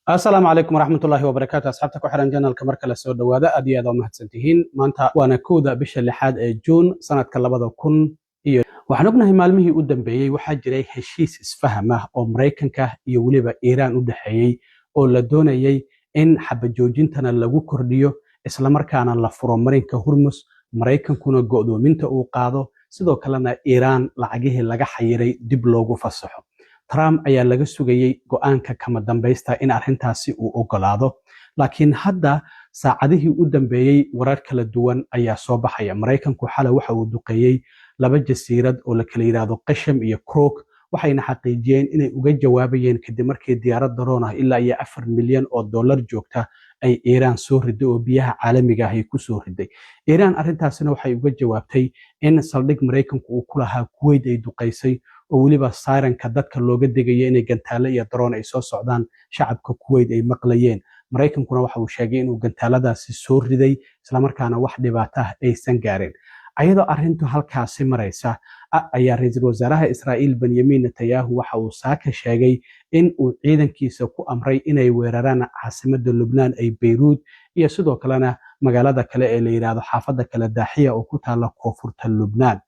السلام عليكم ورحمة الله وبركاته أصحابتك وحران جنال كمركة لسود دوادة أدي أدو مهدسنتهين مانتا وانا كودا بشا لحاد جون سنة كاللبادو كن waxaan ognahay maalmihii u dambeeyay waxaa jiray heshiis isfaham ah oo Mareykanka iyo waliba Iiraan u dhaxeeyay oo la doonayay in xabajoojintana lagu kordhiyo isla markaana la furo marinka Hormuz Mareykankuna go'doominta uu qaado sidoo kalena Iiraan lacagihii laga xayiray dib loogu fasaxo Trump ayaa laga sugayay go'aanka kama dambaysta in arrintaasi uu ogolaado laakiin hadda saacadihii u dambeeyay warar kala duwan ayaa soo baxaya Mareykanku xalay waxa uu duqeeyay laba jasiirad oo la kala yiraahdo Qasham iyo Crook waxayna xaqiijiyeen inay uga jawaabayeen kadib markii diyaarad daroon ah ilaa iyo 4 milyan oo dollar joogta ay Iiraan soo riday oo biyaha caalamiga ah ay ku soo riday Iiraan arrintaasina waxay uga jawaabtay in saldhig Mareykanku uu ku lahaa Kuwait ay duqeysay oo waliba sirenka dadka looga digay inay gantaale iyo daroon ay soo socdaan shacabka Kuwait ay maqlayeen Mareykankuna waxa uu sheegay inuu gantaaladaasi soo riday isla markaana wax dhibaato ah aysan gaarin ayadoo arrintu halkaasi maraysa ayaa ra'iisul wasaaraha Israa'iil Benjamin Netanyahu waxa uu saaka sheegay in uu ciidankiisa ku amray inay weeraraan caasimadda Lebanon ay Beirut iyo sidoo kalena magaalada kale ee la yiraahdo xaafadda kala daaxiya oo ku taala koonfurta Lebanon.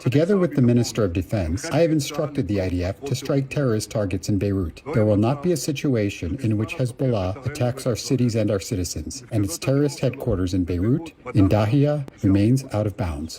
Together with the Minister of Defense, I have instructed the IDF to strike terrorist targets in Beirut. There will not be a situation in which Hezbollah attacks our cities and our citizens, and its terrorist headquarters in Beirut, in Dahia, remains out of bounds.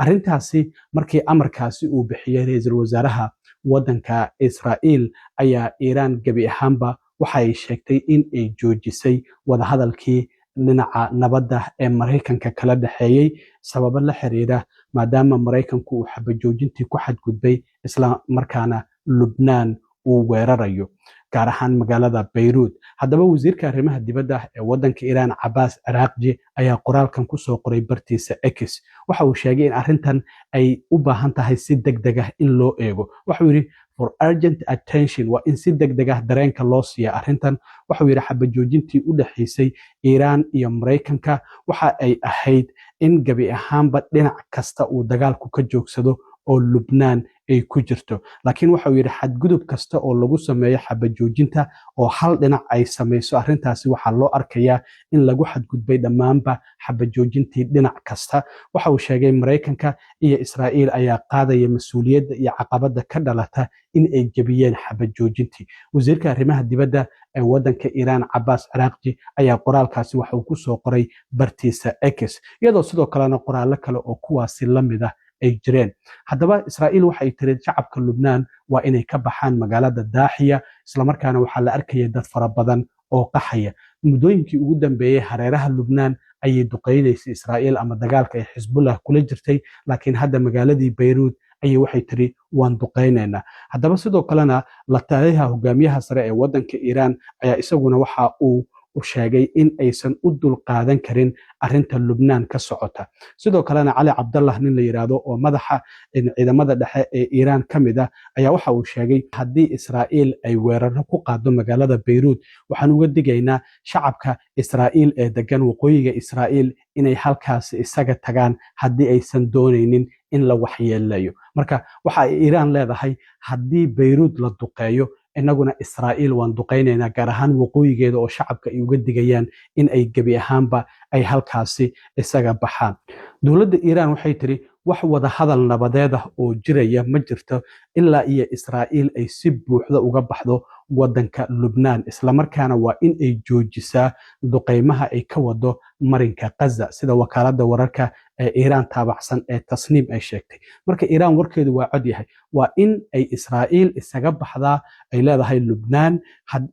Arrintaasi markii amarkaasi uu bixiyay ra'iisul wasaaraha waddanka Israa'iil ayaa Iiraan gabi ahaanba waxay sheegtay in ay joojisay wadahadalkii dhinaca nabadda ee Mareykanka kala dhaxeeyay sabab la xiriira maadaama Mareykanku uu xabajoojintii ku xadgudbay isla markaana Lebanon uu weerarayo gaar ahaan magaalada Beirut haddaba wasiirka arrimaha dibadda ee waddanka Iiraan Abbas Araghchi ayaa qoraalkan ku soo qoray bartiisa X waxa uu sheegay in arrintan ay u baahan tahay si degdeg ah in loo eego waxa uu yiri for urgent attention waa in si degdeg ah dareenka loo siiyo arrintan waxa uu yiri xabajoojintii u dhaxaysay Iiraan iyo Mareykanka waxa ay ahayd in gabi ahaanba dhinac kasta uu dagaalku ka joogsado oo Lebanon ay ku jirto laakiin waxa uu yiri xadgudub kasta oo lagu sameeyo xabajoojinta oo hal dhinac ay sameeyso arrintaasi waxa loo arkayaa in lagu xadgudbay dhamaanba xabajoojintii dhinac kasta waxa uu sheegay Mareykanka iyo Israa'iil ayaa qaadaya mas'uuliyadda iyo caqabada ka dhalata in ay jabiyeen xabajoojintii wasiirka arrimaha dibadda ee waddanka Iiraan Abbas Araghchi ayaa qoraalkaasi waxa uu ku soo qoray bartiisa X iyadoo sidoo kalena qoraallo kale oo kuwaasi la mid ah ay jireen haddaba Israa'iil waxay tiri shacabka Lebanon waa inay ka baxaan magaalada Daaxiya isla markaana waxa la arkayay dad fara badan oo qaxaya muddooyinkii ugu dambeeyay hareeraha Lebanon ayay duqeynaysay Israa'iil ama dagaalka ay Hezbollah kula jirtay laakiin hadda magaaladii Beirut ayay waxay tiri waan duqeynaynaa haddaba sidoo kalena la taliyaha hogaamiyaha sare ee waddanka Iiraan ayaa isaguna waxa uu sheegay in aysan u dul qaadan karin arrinta Lebanon ka socota sidoo kalena Ali Abdullah nin la yiraahdo oo madaxa ciidamada dhexe ee Iiraan kamid ah ayaa waxa uu sheegay haddii Israa'iil ay weeraro ku qaado magaalada Beirut waxaan uga digaynaa shacabka Israa'iil ee degan waqooyiga Israa'iil inay halkaas isaga tagaan haddii aysan doonaynin in la waxyeelayo marka waxa ay Iiraan leedahay haddii Beirut la duqeeyo inaguna Israa'iil waan duqeynaynaa gaar ahaan waqooyigeeda oo shacabka ay uga digayaan in ay gabi ahaanba ay halkaasi isaga baxaan dowladda Iiraan waxay tiri wax wada hadal nabadeed ah oo jiraya ma jirto ilaa iyo Israa'iil ay si buuxda uga baxdo waddanka Lebanon isla markaana waa in ay joojisaa duqeymaha ay ka wado marinka Gaza sida wakaaladda wararka ee Iiraan taabacsan ee Tasniim ay sheegtay marka Iiraan warkeedu waa cod yahay waa in ay Israa'iil isaga baxdaa ay leedahay Lebanon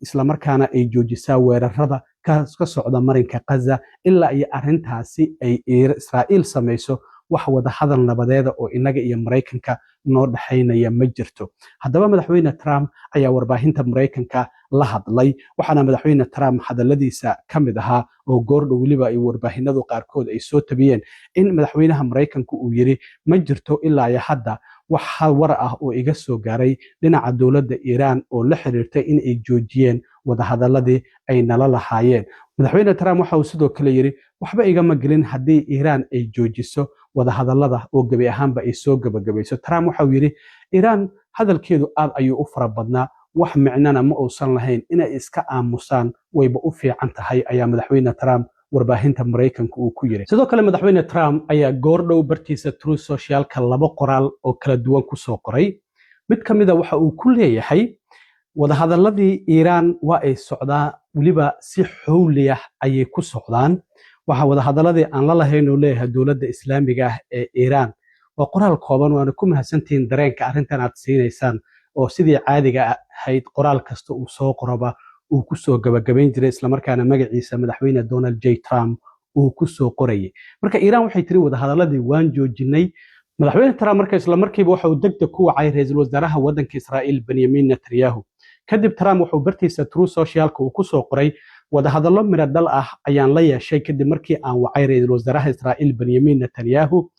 isla markaana ay joojisaa weerarada ka socda marinka Gaza ilaa iyo arrintaasi ay Israa'iil samayso wax wada hadal nabadeeda oo inaga iyo Mareykanka noo dhaxaynaya ma jirto haddaba madaxweyne Trump ayaa warbaahinta Mareykanka la hadlay waxaana madaxweyne Trump hadaladiisa kamid ahaa oo goordhow waliba ay warbaahinadu qaarkood ay soo tabiyeen in madaxweynaha Mareykanka uu yiri ma jirto ilaa iyo hadda wax war ah oo iga soo gaaray dhinaca dowladda Iiraan oo la xiriirtay in ay joojiyeen wada hadaladii ay nala lahaayeen madaxweyne Trump waxa uu sidoo kale yiri waxba igama gelin haddii Iiraan ay joojiso wada hadallada oo gabi ahaanba ay soo gabagabayso Trump waxa uu yiri Iiraan hadalkeedu aad ayuu u fara badnaa wax micnana ma uusan lahayn inay iska aamusaan wayba u fiican tahay ayaa madaxweyne Trump warbaahinta Mareykanka uu ku yiri. Sidoo kale madaxweyne Trump ayaa goordhow bartiisa Truth Socialka laba qoraal oo kala duwan ku soo qoray. mid kamida waxa uu ku leeyahay wadahadaladii Iran waa ay socdaa waliba si xawli ah ayay ku socdaan. waxa wadahadaladii aan la lahayn oo leeyahay dawladda Islaamiga ah ee Iran waa qoraal kooban waana ku mahadsantiin dareenka arrintan aad siineysaan oo sidii caadiga ahayd qoraal kasta uu soo qoraba uu ku soo gabagabayn jiray isla markaana magaciisa madaxweyne Donald J Trump uu ku soo qorayay. marka Iran waxay tiri wadahadaladii waan joojinay. madaxweyne Trump marka isla markiiba waxa uu degdeg ku wacay ra'iisul wasaaraha waddanka Israa'iil Benjamin Netanyahu. kadib Trump wuxuu bartiisa Truth Socialka uu ku soo qoray wadahadalo miro dhal ah ayaan la yeeshay kadib markii aan wacay ra'iisul wasaaraha Israa'iil Benjamin Netanyahu.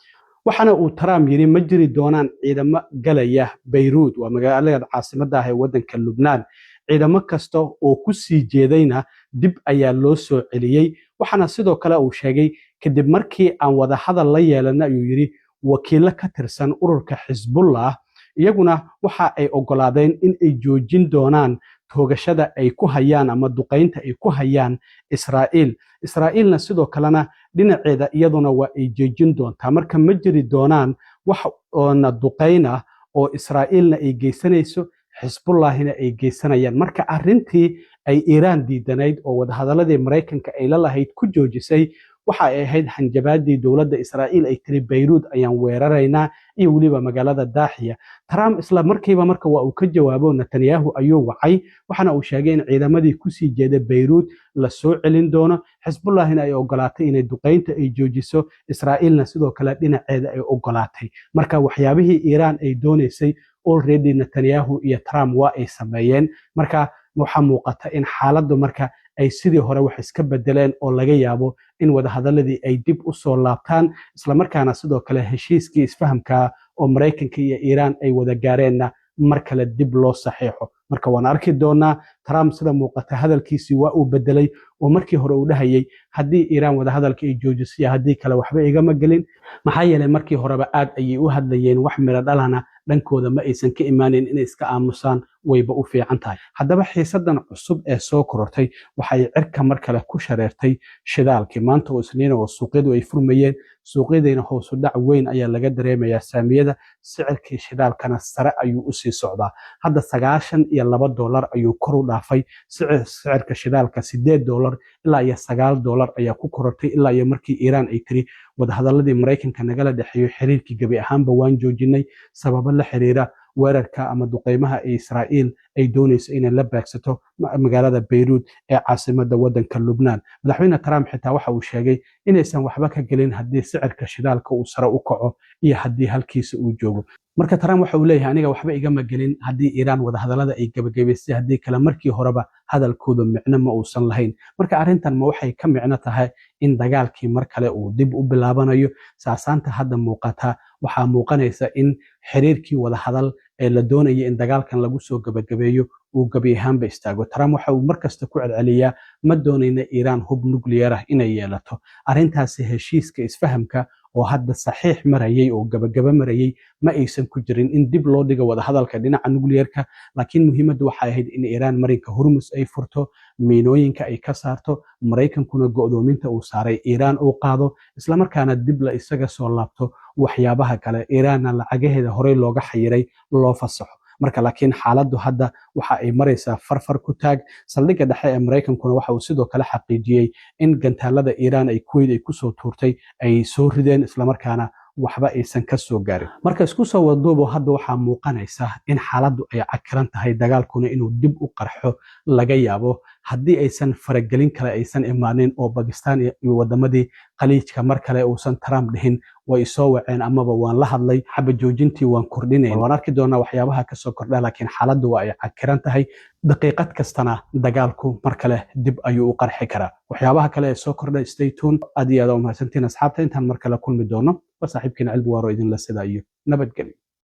waxana uu Trump yiri ma jiri doonaan ciidamo galaya Beirut waa magaalada caasimadda ah ee waddanka Lubnaan. ciidamo kasta oo ku sii jeedayna dib ayaa loo soo celiyay. waxana sidoo kale uu sheegay kadib markii aan wada hadal la yeelanay ayuu yiri wakiilo ka tirsan ururka Xisbullah iyaguna waxa ay ogolaadeen in ay joojin doonaan toogashada ay ku hayaan ama duqeynta ay ku hayaan Israa'iil. Israa'iilna sidoo kalena dhinaceeda iyaduna waa ay joojin doontaa. marka ma jiri doonaan wax oo duqeyna oo Israa'iilna ay geysanayso Xisbullahina ay geysanayaan. marka arrintii ay Iran diidanayd oo wadahadaladii Mareykanka ay la lahayd ku joojisay waxa ay ahayd hanjabaadii dawladda Israa'iil ay tiri Beirut ayaan weeraraynaa iyo waliba magaalada Daaxiya. Trump isla markiiba marka waa uu ka jawaabo Netanyahu ayuu wacay waxana uu sheegay in ciidamadii ku sii jeeda Beirut la soo celin doono. Xisbullahina ay ogolaatay inay duqeynta ay joojiso. Israa'iilna sidoo kale dhinaceeda ay ogolaatay. marka waxyaabihii Iran ay doonaysay already Netanyahu iyo Trump waa ay sameeyeen. marka waxa muuqata in xaaladdu marka ay sidii hore wax iska bedeleen oo laga yaabo in wadahadaladii ay dib u soo laabtaan isla markaana sidoo kale heshiiskii isfahamka oo Mareykanka iyo Iran ay wada gaareenna mar kale dib loo saxiixo. marka waan arki doonaa Trump sida muuqata hadalkiisii waa uu bedelay oo markii hore uu dhahayay haddii Iran wada hadalka ay joojisay haddii kale waxba igama gelin. maxaa yeelay markii horeba aad ayay u hadlayeen wax miro dhalana dhankooda ma aysan ka imaanin inay iska aamusaan wayba u fiican tahay. haddaba xiisadan cusub ee soo korortay waxay cirka mar kale ku shareertay shidaalkii maanta oo Isniin oo suuqyadu ay furmayeen. suuqyadayna hoos u dhac weyn ayaa laga dareemayaa saamiyada. sicirkii shidaalkana sare ayuu u sii socdaa. hadda $92 ayuu kor u dhaafay. sicirka shidaalka $8 ilaa iyo $9 ayaa ku korortay ilaa iyo markii Iran ay tiri wadahadaladii Mareykanka nagala dhaxeeyo xiriirkii gabi ahaanba waan joojinay sababo la xiriira weerarka ama duqeymaha ee Israa'iil ay doonayso inay la beegsato magaalada Beirut ee caasimadda waddanka Lubnaan. madaxweyne Trump xitaa waxa uu sheegay inaysan waxba ka gelin haddii sicirka shidaalka uu sare u kaco iyo haddii halkiisa uu joogo. marka Trump waxa uu leeyahay aniga waxba igama gelin haddii Iran wadahadalada ay gabagabaysay haddii kale markii horeba hadalkooda micno ma uusan lahayn. marka arrintan ma waxay ka micno tahay in dagaalkii mar kale uu dib u bilaabanayo. saasaanta hadda muuqata waxaa muuqanaysa in xiriirkii wadahadal ee la doonayay in dagaalkan lagu soo gabagabeeyo uu gabi ahaanba istaago. Trump waxa uu markasta ku celceliyaa ma doonayna Iran hub nuclear ah inay yeelato. arrintaasi heshiiska isfahamka oo hadda saxiix marayay oo gabagaba marayay ma aysan ku jirin in dib loo dhigo wada hadalka dhinaca nuclearka. laakiin muhiimaddu waxay ahayd in Iran marinka Hormuz ay furto, miinooyinka ay ka saarto, Mareykankuna go'doominta uu saaray Iran uu qaado, isla markaana dib la isaga soo laabto waxyaabaha kale. Iranna lacagaheeda horey looga xayiray loo fasaxo. marka laakiin xaaladdu hadda waxa ay maraysaa farfar ku taag. saldhigga dhexe ee Mareykankuna waxa uu sidoo kale xaqiijiyay in gantaalada Iran ay Kuwait ay ku soo tuurtay ay soo rideen isla markaana waxba aysan ka soo gaarin. marka isku soo wadoobo hadda waxaa muuqanaysa in xaaladdu ay cakiran tahay, dagaalkuna inuu dib u qarxo laga yaabo haddii aysan faragelin kale aysan imaanin oo Pakistan iyo wadamadii khaliijka mar kale uusan Trump dhihin way soo waceen amaba waan la hadlay xaba joojintii waan kordhinay. waan arki doonaa waxyaabaha ka soo kordha, laakiin xaaladdu waa ay cakiran tahay. daqiiqad kastana dagaalku mar kale dib ayuu u qarxi karaa. waxyaabaha kale ee soo kordha stay tuned. aad iyo aad u mahadsantiin asxaabta. intaan mar kale kulmi doono waa saaxiibkiina Cilmi Waaro idinla sida iyo nabadgelyo.